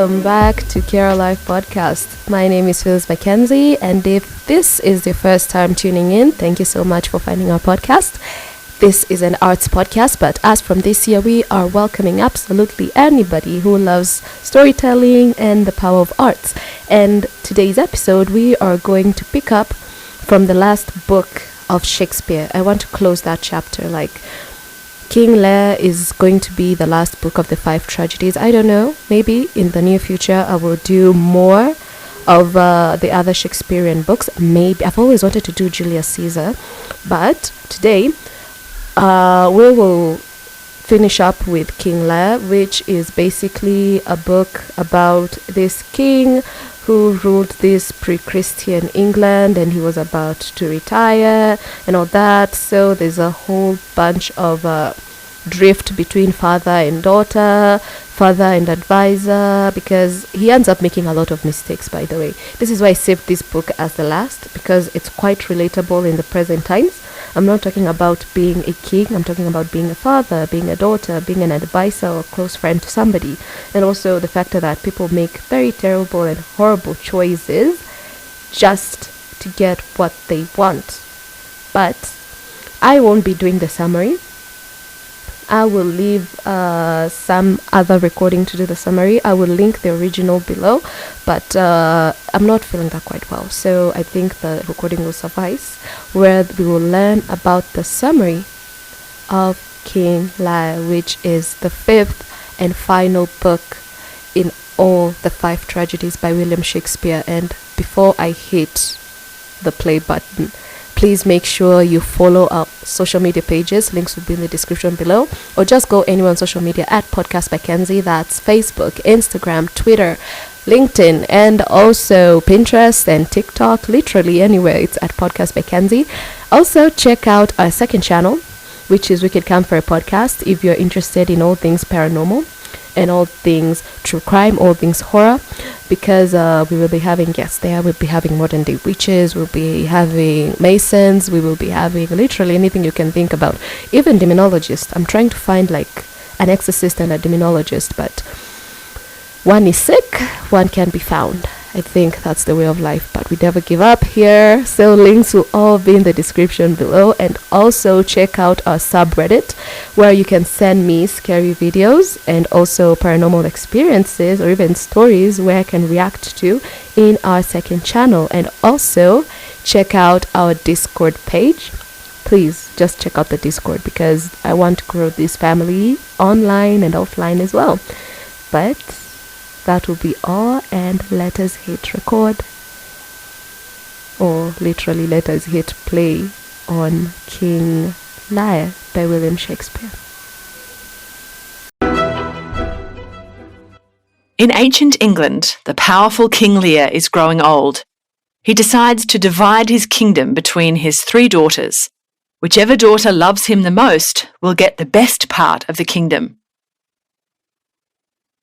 welcome back to Care Life Podcast. My name is Phyllis Mackenzie, and if this is the first time tuning in, thank you so much for finding our podcast. This is an arts podcast, but as from this year, we are welcoming absolutely anybody who loves storytelling and the power of arts. And today's episode, we are going to pick up from the last book of Shakespeare. I want to close that chapter, King Lear is going to be the last book of the 5 tragedies. I don't know, maybe in the near future I will do more of the other Shakespearean books. Maybe I've always wanted to do Julius Caesar, but today we will finish up with King Lear, which is basically a book about this king who ruled this pre-Christian England, and he was about to retire and all that. So there's a whole bunch of drift between father and daughter, father and advisor, because he ends up making a lot of mistakes, by the way. This is why I saved this book as the last, because it's quite relatable in the present times. I'm not talking about being a king, I'm talking about being a father, being a daughter, being an advisor or close friend to somebody. And also the fact that people make very terrible and horrible choices just to get what they want. But I won't be doing the summary. I will leave some other recording to do the summary. I will link the original below, but I'm not feeling that quite well, so I think the recording will suffice, where we will learn about the summary of King Lear, which is the 5th and final book in all the 5 tragedies by William Shakespeare. And before I hit the play button, please make sure you follow our social media pages. Links will be in the description below. Or just go anywhere on social media at Podcast Mackenzie. That's Facebook, Instagram, Twitter, LinkedIn, and also Pinterest and TikTok. Literally anywhere, it's at Podcast Mackenzie. Also, check out our second channel, which is Wicked Camper Podcast, if you're interested in all things paranormal and all things true crime, all things horror, because we will be having guests there. We'll be having modern day witches, we'll be having masons, we will be having literally anything you can think about, even demonologists. I'm trying to find an exorcist and a demonologist, but one is sick, one can be found. I think that's the way of life, but we never give up here. So links will all be in the description below. And also check out our subreddit, where you can send me scary videos and also paranormal experiences or even stories where I can react to in our second channel. And also check out our Discord page. Please just check out the Discord, because I want to grow this family online and offline as well. But that will be all, and let us hit record, or literally let us hit play on King Lear by William Shakespeare. In ancient England, the powerful King Lear is growing old. He decides to divide his kingdom between his 3 daughters. Whichever daughter loves him the most will get the best part of the kingdom.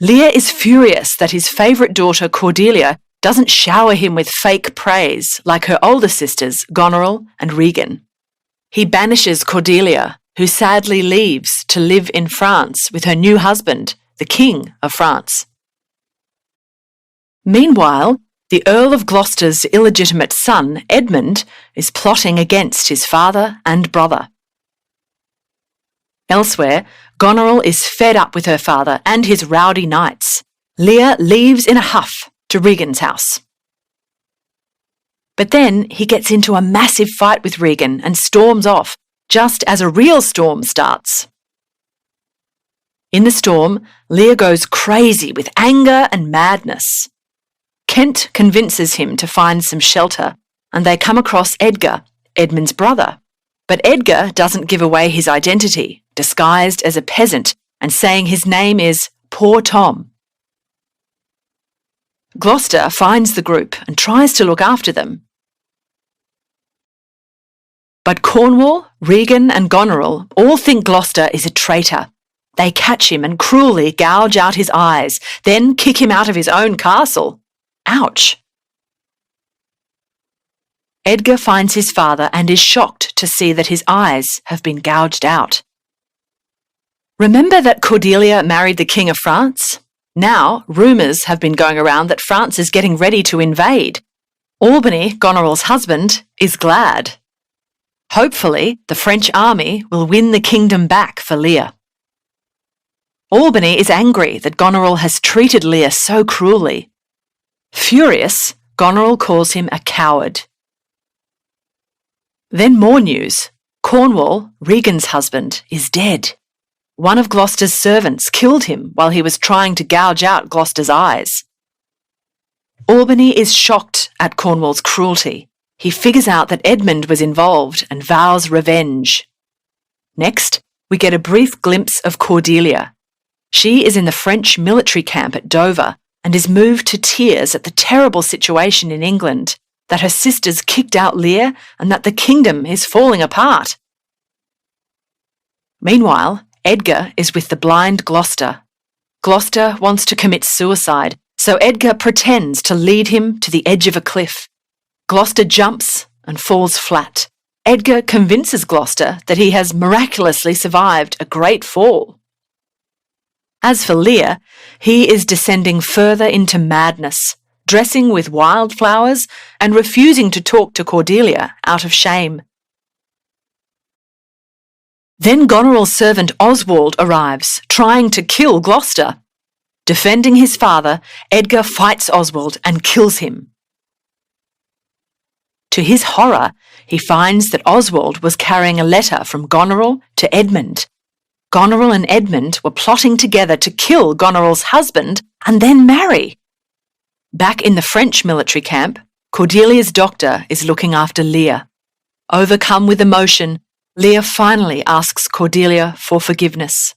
Lear is furious that his favourite daughter Cordelia doesn't shower him with fake praise like her older sisters Goneril and Regan. He banishes Cordelia, who sadly leaves to live in France with her new husband, the King of France. Meanwhile, the Earl of Gloucester's illegitimate son, Edmund, is plotting against his father and brother. Elsewhere, Goneril is fed up with her father and his rowdy knights. Lear leaves in a huff to Regan's house. But then he gets into a massive fight with Regan and storms off, just as a real storm starts. In the storm, Lear goes crazy with anger and madness. Kent convinces him to find some shelter, and they come across Edgar, Edmund's brother. But Edgar doesn't give away his identity, disguised as a peasant and saying his name is Poor Tom. Gloucester finds the group and tries to look after them. But Cornwall, Regan and Goneril all think Gloucester is a traitor. They catch him and cruelly gouge out his eyes, then kick him out of his own castle. Ouch! Edgar finds his father and is shocked to see that his eyes have been gouged out. Remember that Cordelia married the King of France? Now, rumours have been going around that France is getting ready to invade. Albany, Goneril's husband, is glad. Hopefully, the French army will win the kingdom back for Lear. Albany is angry that Goneril has treated Lear so cruelly. Furious, Goneril calls him a coward. Then more news. Cornwall, Regan's husband, is dead. One of Gloucester's servants killed him while he was trying to gouge out Gloucester's eyes. Albany is shocked at Cornwall's cruelty. He figures out that Edmund was involved and vows revenge. Next, we get a brief glimpse of Cordelia. She is in the French military camp at Dover and is moved to tears at the terrible situation in England, that her sisters kicked out Lear and that the kingdom is falling apart. Meanwhile, Edgar is with the blind Gloucester. Gloucester wants to commit suicide, so Edgar pretends to lead him to the edge of a cliff. Gloucester jumps and falls flat. Edgar convinces Gloucester that he has miraculously survived a great fall. As for Lear, he is descending further into madness, dressing with wildflowers and refusing to talk to Cordelia out of shame. Then Goneril's servant Oswald arrives, trying to kill Gloucester. Defending his father, Edgar fights Oswald and kills him. To his horror, he finds that Oswald was carrying a letter from Goneril to Edmund. Goneril and Edmund were plotting together to kill Goneril's husband and then marry. Back in the French military camp, Cordelia's doctor is looking after Lear. Overcome with emotion, Lear finally asks Cordelia for forgiveness.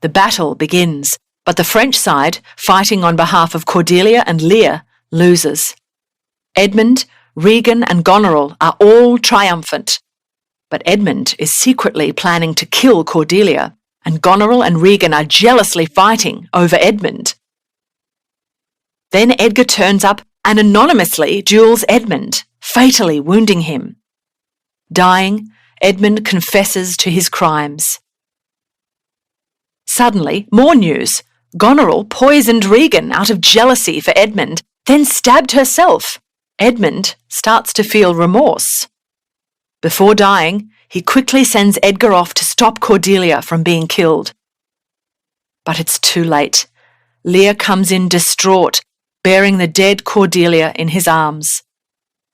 The battle begins, but the French side, fighting on behalf of Cordelia and Lear, loses. Edmund, Regan and Goneril are all triumphant, but Edmund is secretly planning to kill Cordelia, and Goneril and Regan are jealously fighting over Edmund. Then Edgar turns up and anonymously duels Edmund, fatally wounding him. Dying, Edmund confesses to his crimes. Suddenly, more news. Goneril poisoned Regan out of jealousy for Edmund, then stabbed herself. Edmund starts to feel remorse. Before dying, he quickly sends Edgar off to stop Cordelia from being killed. But it's too late. Lear comes in distraught, bearing the dead Cordelia in his arms.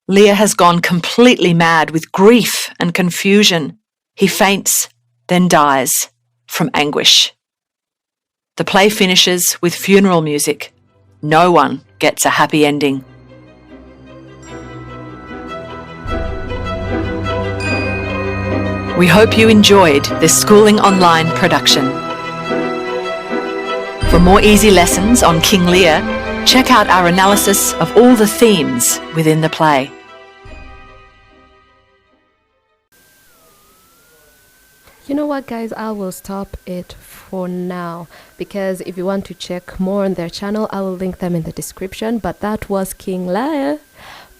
Lear has gone completely mad with grief and confusion. He faints, then dies from anguish. The play finishes with funeral music. No one gets a happy ending. We hope you enjoyed this Schooling Online production. For more easy lessons on King Lear, check out our analysis of all the themes within the play. You know what, guys, I will stop it for now, because if you want to check more on their channel, I will link them in the description. But that was King Lear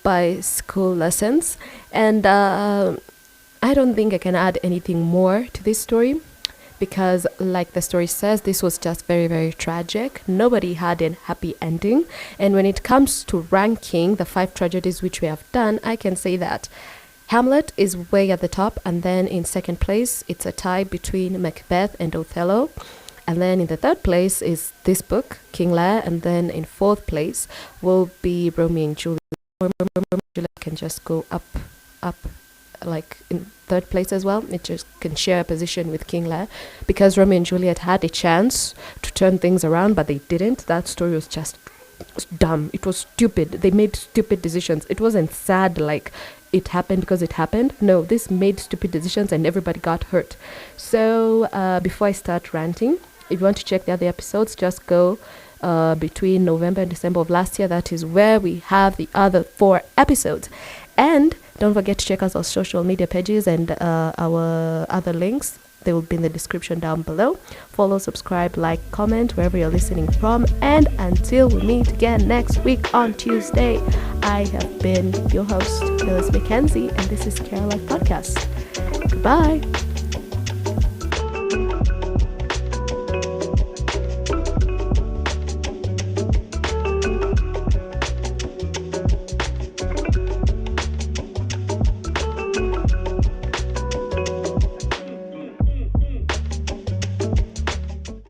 by School Lessons, and I don't think I can add anything more to this story, because like the story says, this was just very, very tragic. Nobody had a happy ending. And when it comes to ranking the 5 tragedies which we have done, I can say that Hamlet is way at the top, and then in second place it's a tie between Macbeth and Othello, and then in the third place is this book, King Lear, and then in fourth place will be Romeo and Juliet. Romeo and Juliet can just go up, like in third place as well. It just can share a position with King Lear, because Romeo and Juliet had a chance to turn things around, but they didn't. That story was just dumb. It was stupid. They made stupid decisions. It wasn't sad like it happened because it happened. No, this made stupid decisions and everybody got hurt. So before I start ranting, if you want to check the other episodes, just go between November and December of last year. That is where we have the other 4 episodes. And don't forget to check out our social media pages and our other links. They will be in the description down below. Follow, subscribe, like, comment wherever you're listening from. And until we meet again next week on Tuesday, I have been your host, Phyllis Mackenzie, and this is Care Life Podcast. Goodbye.